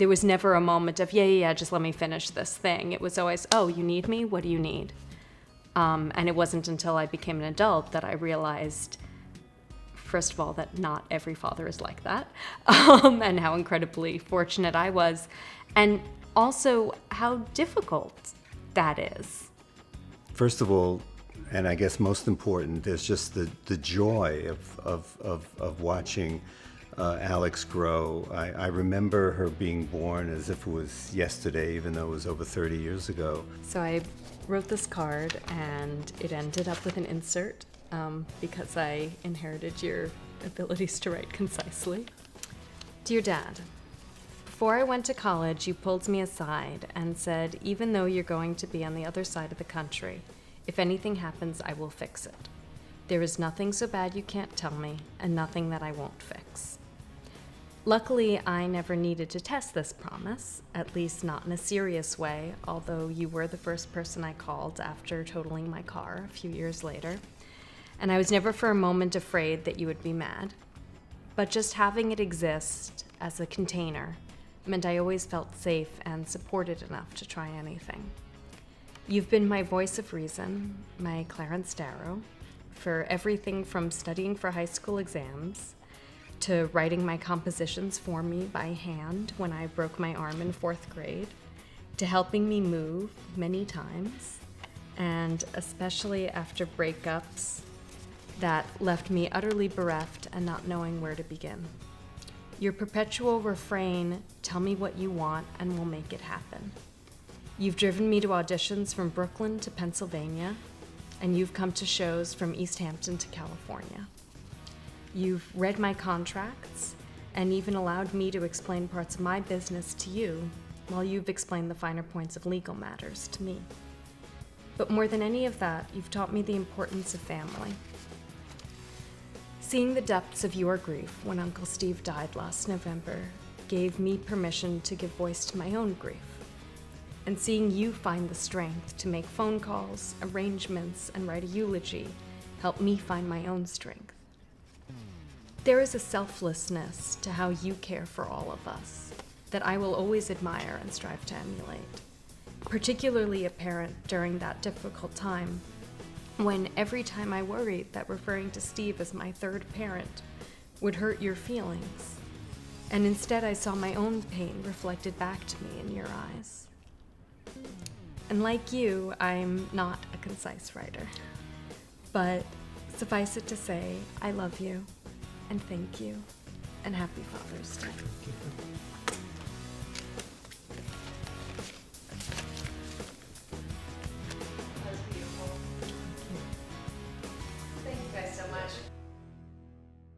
there was never a moment of, yeah, just let me finish this thing. It was always, oh, you need me? What do you need? And it wasn't until I became an adult that I realized, first of all, that not every father is like that, and how incredibly fortunate I was, and also how difficult that is. First of all, and I guess most important, is just the joy of watching Alex grow. I remember her being born as if it was yesterday, even though it was over 30 years ago. So I wrote this card, and it ended up with an insert because I inherited your abilities to write concisely. Dear Dad, before I went to college, you pulled me aside and said, even though you're going to be on the other side of the country, if anything happens, I will fix it. There is nothing so bad you can't tell me, and nothing that I won't fix. Luckily, I never needed to test this promise, at least not in a serious way, although you were the first person I called after totaling my car a few years later. And I was never for a moment afraid that you would be mad. But just having it exist as a container meant I always felt safe and supported enough to try anything. You've been my voice of reason, my Clarence Darrow, for everything from studying for high school exams to writing my compositions for me by hand when I broke my arm in 4th grade, to helping me move many times, and especially after breakups that left me utterly bereft and not knowing where to begin. Your perpetual refrain, tell me what you want and we'll make it happen. You've driven me to auditions from Brooklyn to Pennsylvania, and you've come to shows from East Hampton to California. You've read my contracts and even allowed me to explain parts of my business to you while you've explained the finer points of legal matters to me. But more than any of that, you've taught me the importance of family. Seeing the depths of your grief when Uncle Steve died last November gave me permission to give voice to my own grief. And seeing you find the strength to make phone calls, arrangements, and write a eulogy helped me find my own strength. There is a selflessness to how you care for all of us that I will always admire and strive to emulate, particularly apparent during that difficult time when every time I worried that referring to Steve as my third parent would hurt your feelings, and instead I saw my own pain reflected back to me in your eyes. And like you, I'm not a concise writer, but suffice it to say, I love you. And thank you, and happy Father's Day.